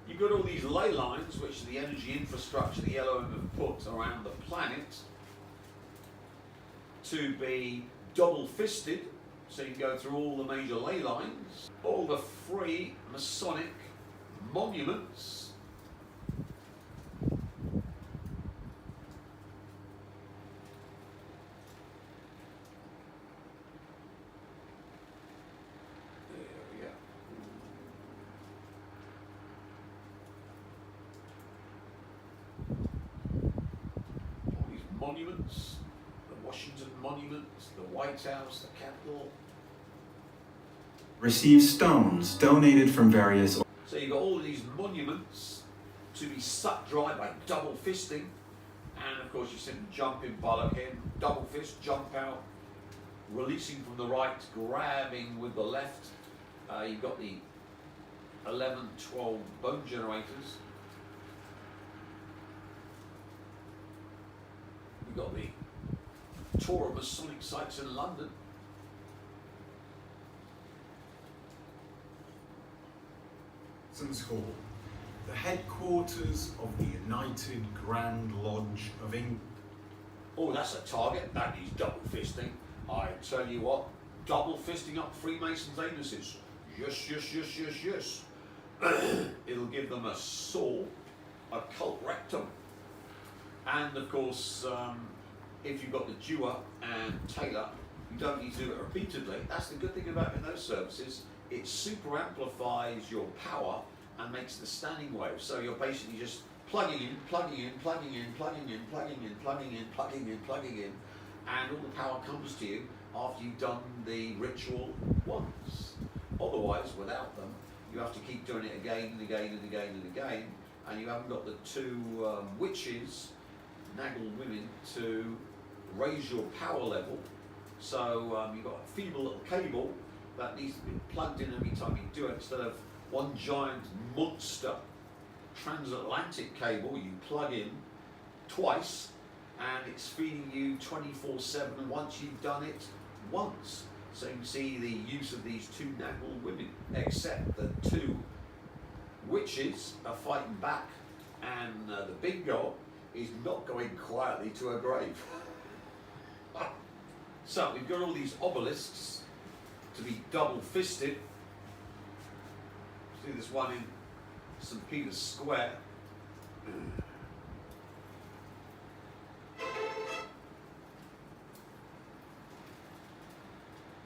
You've got all these ley lines, which are the energy infrastructure the LOM have put around the planet to be double-fisted, so you go through all the major ley lines, all the free Masonic monuments. Monuments, the Washington monuments, the White House, the Capitol. Receive stones donated from various... So you've got all of these monuments to be sucked dry by double fisting, and of course you simply jump in, bollock in, double fist, jump out, releasing from the right, grabbing with the left. You've got the 11, 12 bone generators. We've got the tour of Masonic sites in London. Hall, the headquarters of the United Grand Lodge of England. Oh, that's a target. That needs double fisting. I tell you what, double fisting up Freemasons' anuses. Yes, yes, yes, yes, yes. It'll give them a sore, a cult rectum. And of course, if you've got the Dewar and Taylor, you don't need to do it repeatedly. That's the good thing about in those services. It super amplifies your power and makes the standing wave. So you're basically just plugging in, plugging in, plugging in, plugging in, plugging in, plugging in, plugging in, plugging in, and all the power comes to you after you've done the ritual once. Otherwise, without them, you have to keep doing it again and again and again and again, and you haven't got the two witches, naggle women, to raise your power level. So you've got a feeble little cable that needs to be plugged in every time you do it, instead of one giant monster transatlantic cable you plug in twice and it's feeding you 24/7 once you've done it once. So you can see the use of these two naggle women, except the two witches are fighting back, and the big god is not going quietly to her grave. So we've got all these obelisks to be double-fisted. See this one in St. Peter's Square.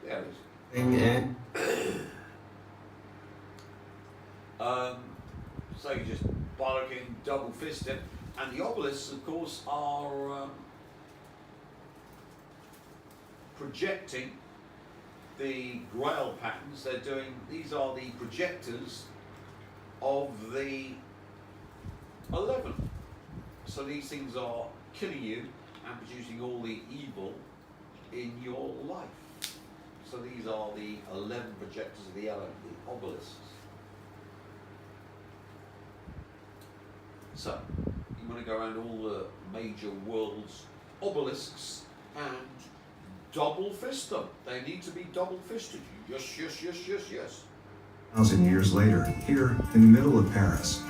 There it is. So you just bollocking, double-fisted, and the obelisks, of course, are projecting the Grail patterns. They're doing, these are the projectors of the 11. So these things are killing you and producing all the evil in your life. So these are the 11 projectors of the the obelisks. So you want to go around all the major world's obelisks and double fist them. They need to be double fisted. Yes, yes, yes, yes, yes. 1,000 years later, here in the middle of Paris.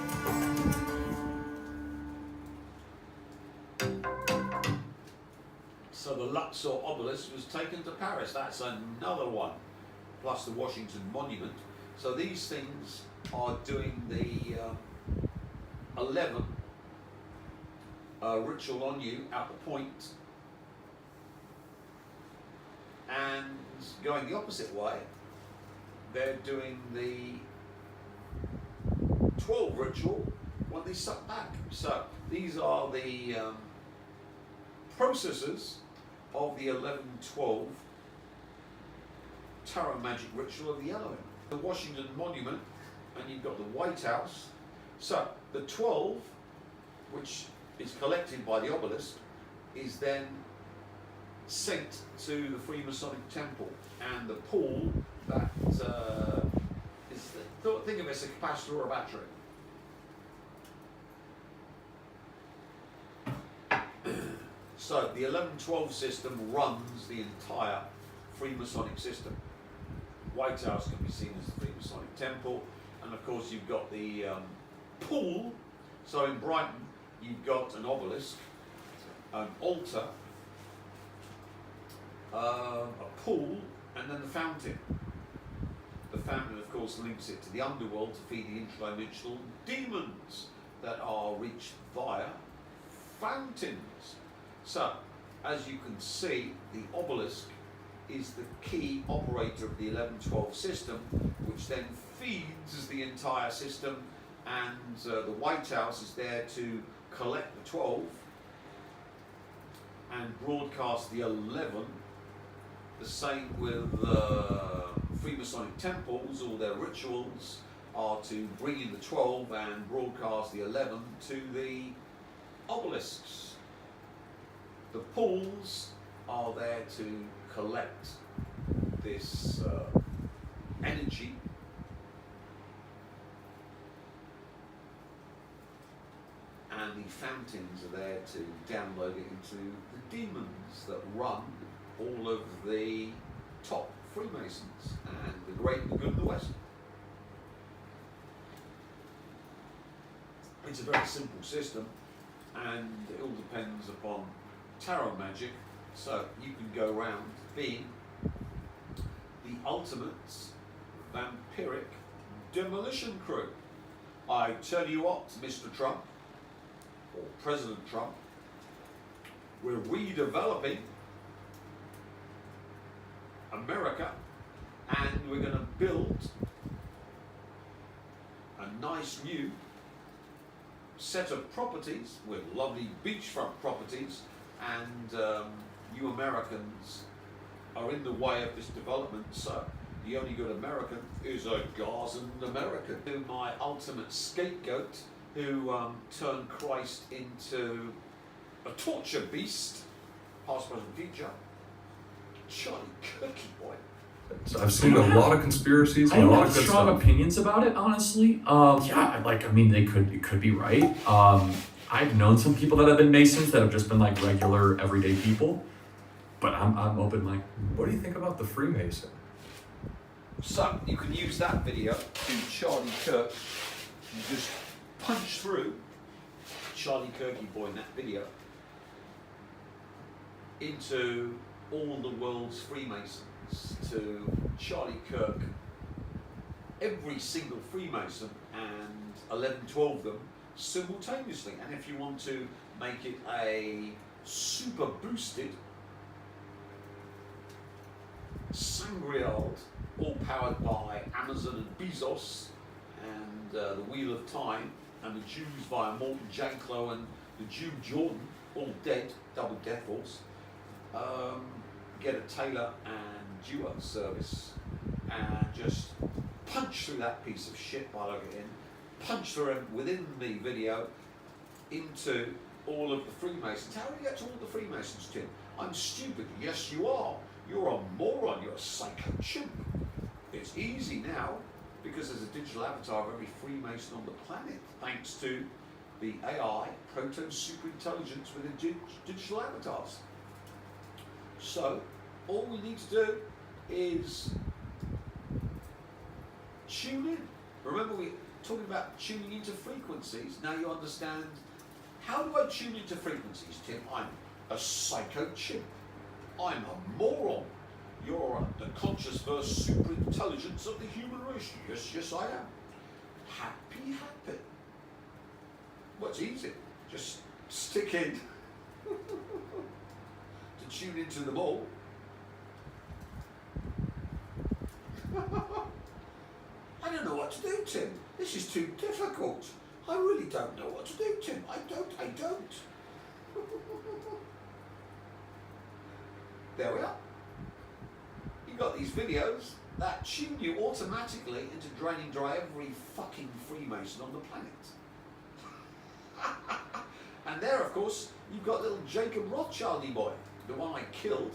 So the Luxor obelisk was taken to Paris. That's another one, plus the Washington Monument. So these things are doing the 11 ritual on you at the point, and going the opposite way, they're doing the 12 ritual when they suck back. So these are the processes of the 11-12 tarot magic ritual of the LOM. The Washington Monument, and you've got the White House. So the 12, which is collected by the obelisk, is then sent to the Freemasonic Temple, and the pool that is, think of it as a capacitor or a battery. So the 11-12 system runs the entire Freemasonic system. White House can be seen as the Freemasonic Temple, and of course you've got the pool. So in Brighton, you've got an obelisk, an altar, a pool, and then the fountain. The fountain, of course, links it to the underworld to feed the intradimensional demons that are reached via fountains. So, as you can see, the obelisk is the key operator of the 11-12 system, which then feeds the entire system, and the White House is there to collect the 12 and broadcast the 11. The same with Freemasonic temples. All their rituals are to bring in the 12 and broadcast the 11 to the obelisks. The pools are there to collect this energy, and the fountains are there to download it into the demons that run all of the top Freemasons and the great and the good and the West. It's a very simple system, and it all depends upon tarot magic. So you can go around being the ultimate vampiric demolition crew. I tell you what, Mr. Trump, or President Trump, we're redeveloping America, and we're going to build a nice new set of properties with lovely beachfront properties, and you Americans are in the way of this development, so the only good American is a Gazan American. My ultimate scapegoat, who turned Christ into a torture beast, past, present, future, Charlie Cookie Boy. So I've seen a lot of conspiracies I and a don't lot have of good strong stuff. opinions about it, honestly. Yeah, like I mean, it could be right. I've known some people that have been Masons that have just been like regular, everyday people. But I'm open. Like, What do you think about the Freemason? So you can use that video to Charlie Kirk. You just punch through Charlie Kirky Boy in that video into all the world's Freemasons, to Charlie Kirk, every single Freemason, and 11, 12 of them simultaneously. And if you want to make it a super boosted, Sangriald, all powered by Amazon and Bezos, and the Wheel of Time, and the Jews via Morton Janklow and the Jew Jordan, all dead, double death force. Get a Taylor and Duo service and just punch through that piece of shit by logging in, punch through him within the video into all of the Freemasons. How do you get to all the Freemasons, Tim? I'm stupid. Yes, you are. You're a moron. You're a psycho chimp. It's easy now because there's a digital avatar of every Freemason on the planet, thanks to the AI, proto-super intelligence within digital avatars. So, all we need to do is tune in. Remember, we're talking about tuning into frequencies. Now you understand, how do I tune into frequencies, Tim? I'm a psycho chimp. I'm a moron. You're the conscious versus super intelligence of the human race. Yes, yes, I am. Happy. Well, it's easy. Just stick in to tune into them all. I don't know what to do, Tim. This is too difficult. I really don't know what to do, Tim. I don't. There we are. You got these videos that tune you automatically into draining dry every fucking Freemason on the planet. And there, of course, you've got little Jacob Rothschildy boy, the one I killed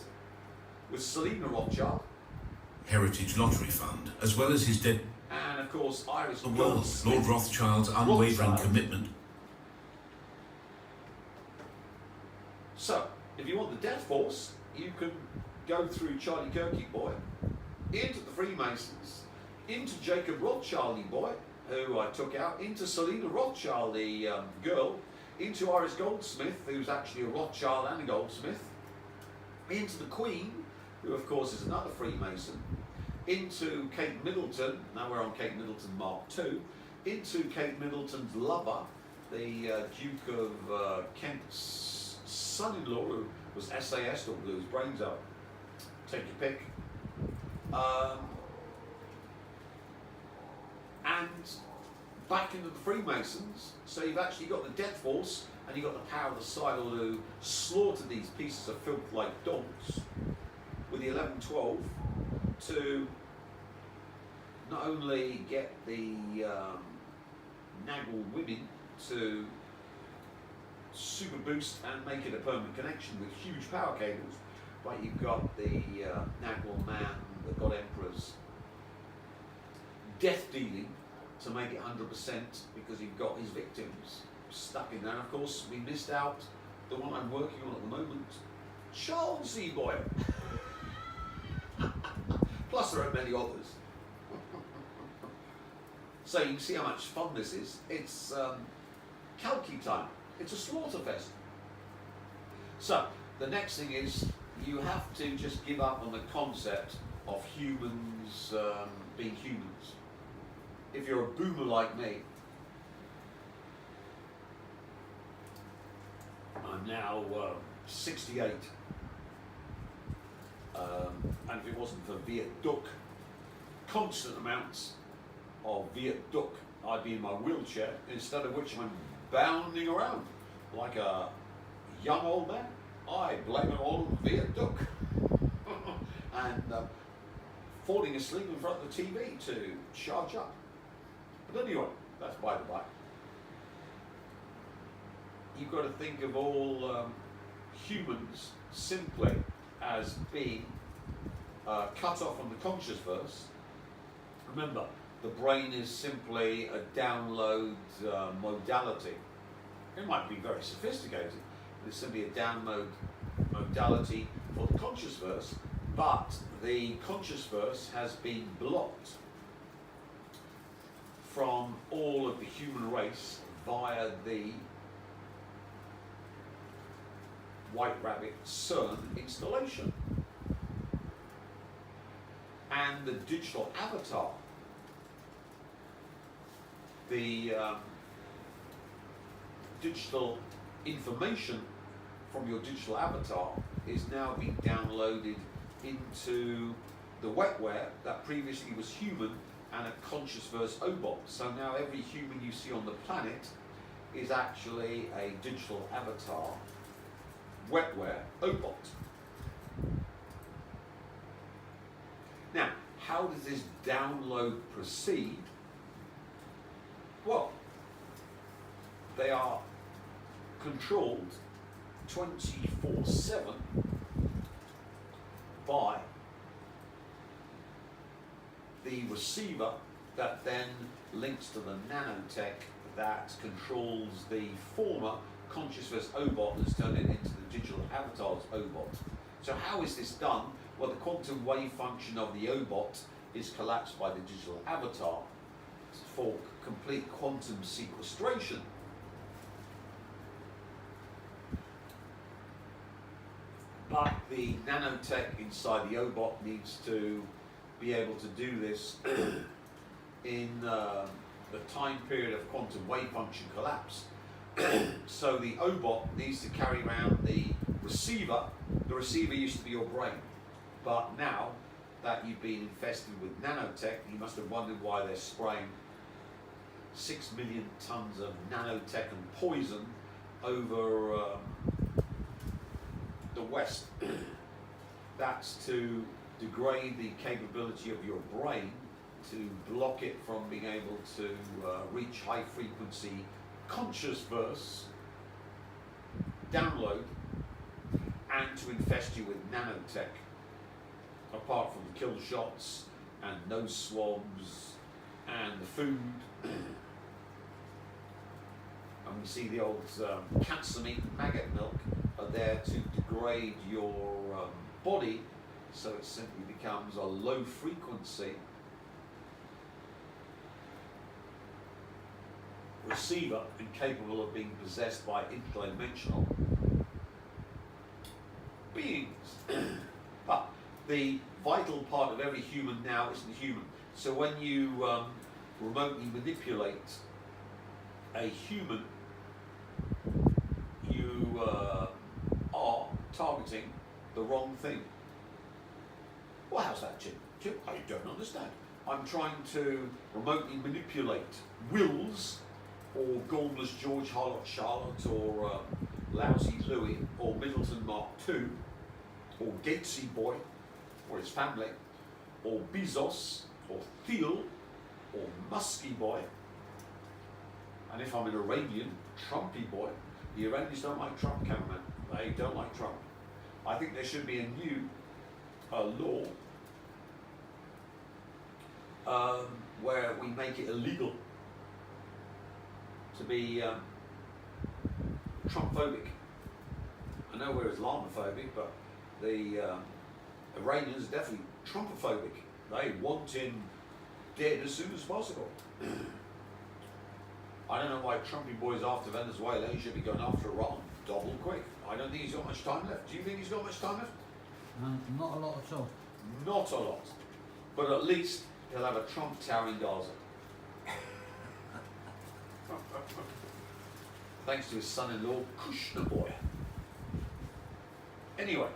with Selena Rothschild. Heritage Lottery Fund, as well as his dead And of course, Iris the world, Goldsmith. Lord Rothschild's unwavering Rothschild. commitment. So, if you want the death force, you can go through Charlie Kirky boy, into the Freemasons, into Jacob Rothschildy boy, who I took out, into Selina Rothschild, the girl, into Iris Goldsmith, who's actually a Rothschild and a Goldsmith, into the Queen, who of course is another Freemason, into Kate Middleton, now we're on Kate Middleton Mark II, into Kate Middleton's lover, the Duke of Kent's son-in-law, who was SAS or blew his brains out. Take your pick. And back into the Freemasons, so you've actually got the Death Force and you've got the power of the Sidle who slaughtered these pieces of filth like dogs with the 11-12 to not only get the Nagel women to super boost and make it a permanent connection with huge power cables, but you've got the Nagel man, the God Emperor's death dealing to make it 100% because you've got his victims stuck in there. And of course, we missed out the one I'm working on at the moment, Charles E. Boyle. Plus, there are many others. So you can see how much fun this is. It's Kalki time. It's a slaughter fest. So the next thing is you have to just give up on the concept of humans being humans. If you're a boomer like me, I'm now 68, and if it wasn't for Viet Duc, constant amounts of Viet Duc, I'd be in my wheelchair, instead of which I'm bounding around like a young old man. I blame it all on Viet Duc. And falling asleep in front of the TV to charge up. But anyway, that's by the by. You've got to think of all humans simply as being cut off from the conscious verse. Remember, the brain is simply a download modality. It might be very sophisticated, but it's simply a download modality for the conscious verse, but the conscious verse has been blocked from all of the human race via the White Rabbit CERN installation. And the digital avatar, the digital information from your digital avatar is now being downloaded into the wetware that previously was human and a conscious verse OBOT. So now every human you see on the planet is actually a digital avatar wetware OBOT. Now, how does this download proceed? Well, they are controlled 24/7 by the receiver that then links to the nanotech that controls the former conscious verse OBOT that's turned it into the digital avatar's OBOT. So how is this done? Well, the quantum wave function of the OBOT is collapsed by the digital avatar for complete quantum sequestration. But the nanotech inside the OBOT needs to be able to do this in the time period of quantum wave function collapse. So the OBOT needs to carry around the receiver. The receiver used to be your brain, but now that you've been infested with nanotech, you must have wondered why they're spraying 6 million tons of nanotech and poison over the West. That's to degrade the capability of your brain, to block it from being able to reach high frequency conscious verse download, and to infest you with nanotech, apart from the kill shots and nose swabs and the food. And we see the old cancer meat and maggot milk are there to degrade your body, so it simply becomes a low frequency receiver and capable of being possessed by interdimensional beings. But the vital part of every human now isn't human. So when you remotely manipulate a human, you are targeting the wrong thing. Well, how's that, Jim? Jim, I don't understand. I'm trying to remotely manipulate Wills, or Gormless George Charlotte, or Lousy Louis, or Middleton Mark II, or Gatesy Boy, or his family, or Bezos, or Thiel, or Musky Boy. And if I'm an Iranian, Trumpy Boy, the Iranians don't like Trump, cameraman. They don't like Trump. I think there should be a new law where we make it illegal to be Trumpophobic. I know we're Islamophobic, but the Iranians are definitely Trumpophobic. They want him dead as soon as possible. I don't know why Trumpy Boy's after Venezuela. He should be going after Iran double quick. I don't think he's got much time left. Do you think he's got much time left? Not a lot at all. Not a lot. But at least he'll have a Trump tower in Gaza. Thanks to his son-in-law, Kushner Boy. Anyway.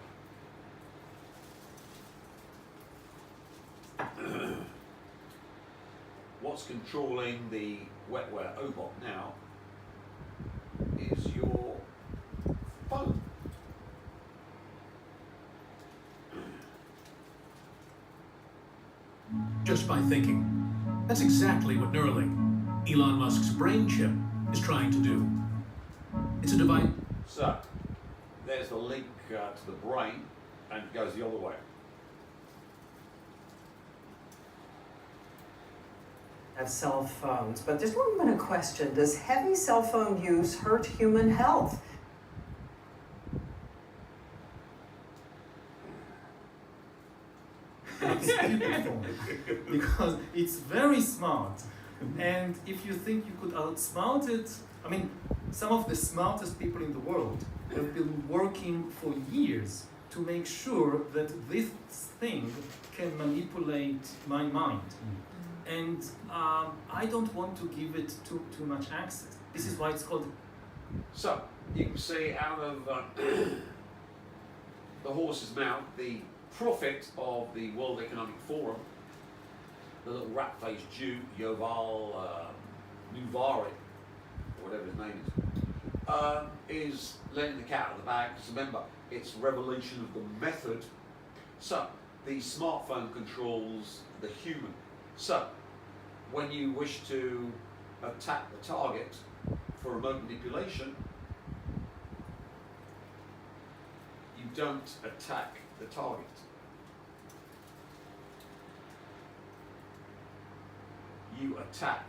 What's controlling the wetware Obot now is your phone. Just by thinking. That's exactly what Neuralink, Elon Musk's brain chip, is trying to do. It's a device. So, there's the link to the brain, and it goes the other way. Have cell phones, but there's one minute question. Does heavy cell phone use hurt human health? Beautiful, because it's very smart, and if you think you could outsmart it, I mean, some of the smartest people in the world have been working for years to make sure that this thing can manipulate my mind, and I don't want to give it too much access. This is why it's called. So, you can see out of the horse's mouth the prophet of the World Economic Forum, the little rat-faced Jew, Yoval Nuvari, or whatever his name is letting the cat out of the bag. Because remember, it's revelation of the method. So, the smartphone controls the human. So, when you wish to attack the target for remote manipulation, you don't attack the target. You attack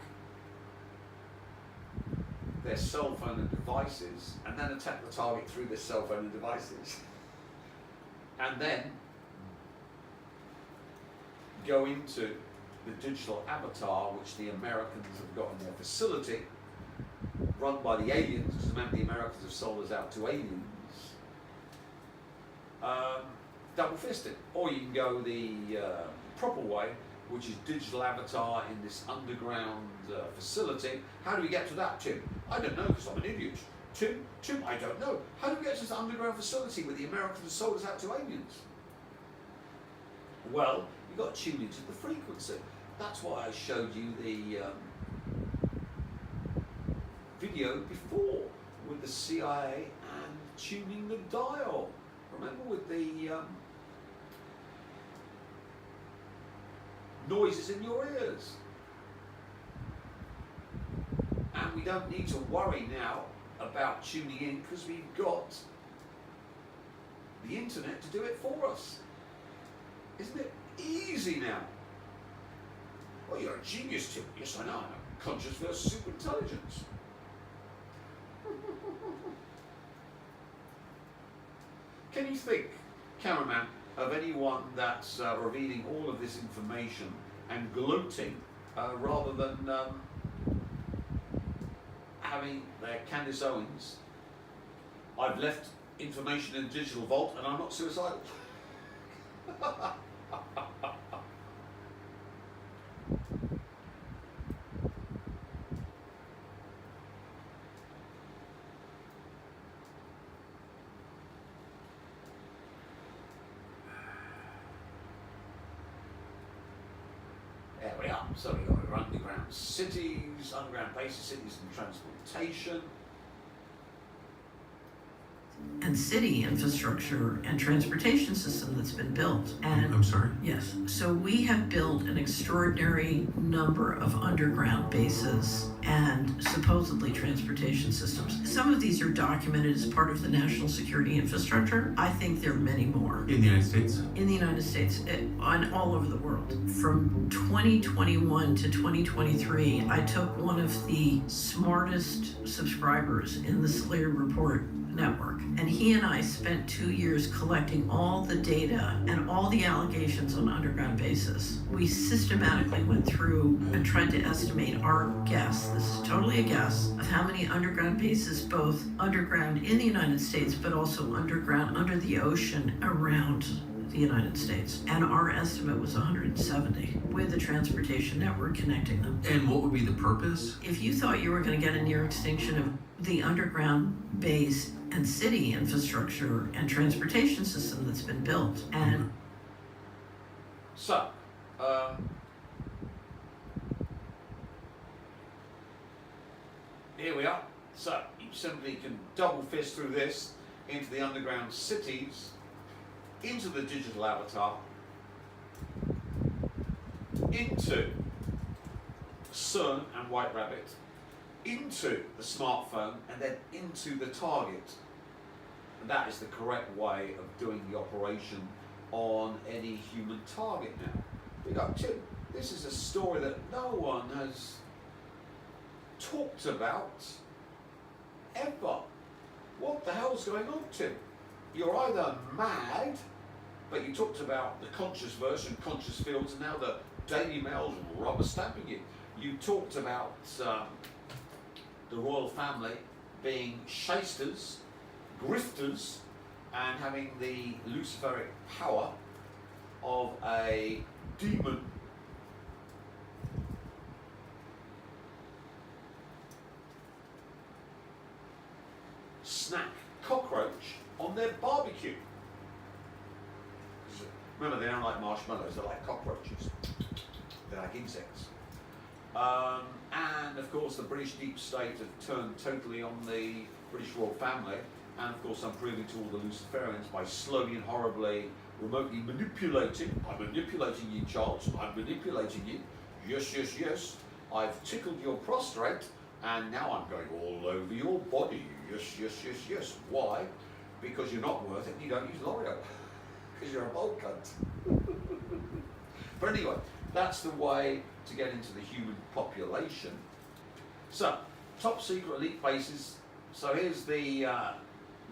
their cell phone and devices, and then attack the target through their cell phone and devices. And then go into the digital avatar, which the Americans have got in their facility, run by the aliens, because remember the Americans have sold us out to aliens, double-fisted. Or you can go the proper way, which is digital avatar in this underground facility. How do we get to that, Tim? I don't know, because I'm an idiot. Tim, I don't know. How do we get to this underground facility where the Americans have sold us out to aliens? Well, you've got to tune into the frequency. That's why I showed you the video before with the CIA and tuning the dial. Remember with the noises in your ears. And we don't need to worry now about tuning in because we've got the internet to do it for us. Isn't it easy now? Well, you're a genius, Tim. Yes, I know. I'm conscious versus superintelligence. Can you think, cameraman, of anyone that's revealing all of this information and gloating rather than having their Candace Owens. I've left information in the digital vault and I'm not suicidal. There we are. So we've got our underground cities, underground bases, cities and transportation. And city infrastructure and transportation system that's been built. And I'm sorry? yes, so we have built an extraordinary number of underground bases and supposedly transportation systems. Some of these are documented as part of the national security infrastructure. I think there are many more. In the United States? In the United States, and all over the world. From 2021 to 2023, I took one of the smartest subscribers in the Slayer Report network, and he and I spent 2 years collecting all the data and all the allegations on underground bases. We systematically went through and tried to estimate our guess, this is totally a guess, of how many underground bases, both underground in the United States, but also underground under the ocean around the United States. And our estimate was 170 with the transportation network connecting them. And what would be the purpose? If you thought you were going to get a near extinction of the underground base and city infrastructure and transportation system that's been built, and So, here we are. So, you simply can double fist through this into the underground cities, into the digital avatar, into CERN and White Rabbit, into the smartphone, and then into the target. And that is the correct way of doing the operation on any human target now. We got Tim. This is a story that no one has talked about ever. What the hell's going on, Tim? You're either mad, but you talked about the conscious version, conscious fields, and now the Daily Mail's rubber stamping you. You talked about the royal family being shysters, grifters, and having the luciferic power of a demon snack cockroach on their barbecue. Remember, they don't like marshmallows, they like cockroaches. They like insects. And of course the British deep state have turned totally on the British royal family, and of course I'm proving to all the Luciferians by slowly and horribly remotely manipulating. I'm manipulating you, Charles, I'm manipulating you. Yes, yes, yes. I've tickled your prostrate and now I'm going all over your body. Yes, yes, yes, yes. Why? Because you're not worth it and you don't use L'Oreal. Because you're a bold cunt. But anyway, that's the way to get into the human population. So, top secret elite bases. So here's the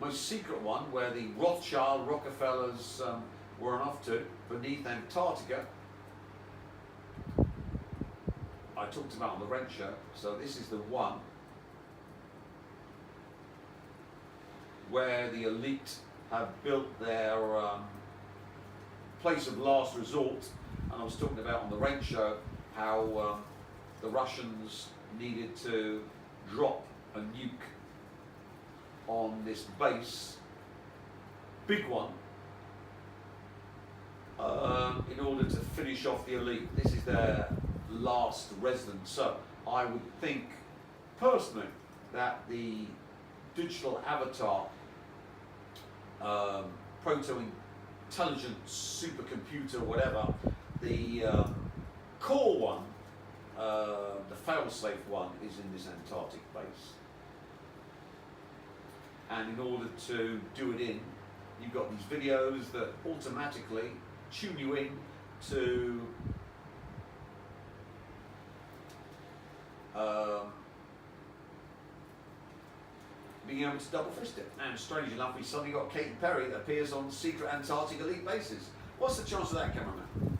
most secret one where the Rothschild Rockefellers were off to, beneath Antarctica. I talked about on the Rent Show. So this is the one where the elite have built their place of last resort. And I was talking about on the Rent Show how the Russians needed to drop a nuke on this base, big one, in order to finish off the elite. This is their last residence. So I would think personally that the digital avatar proto-intelligent supercomputer, whatever, the core one, the fail-safe one, is in this Antarctic base. And in order to do it in, you've got these videos that automatically tune you in to being able to double fist it. And strangely enough, we suddenly got Katy Perry that appears on secret Antarctic elite bases. What's the chance of that, cameraman?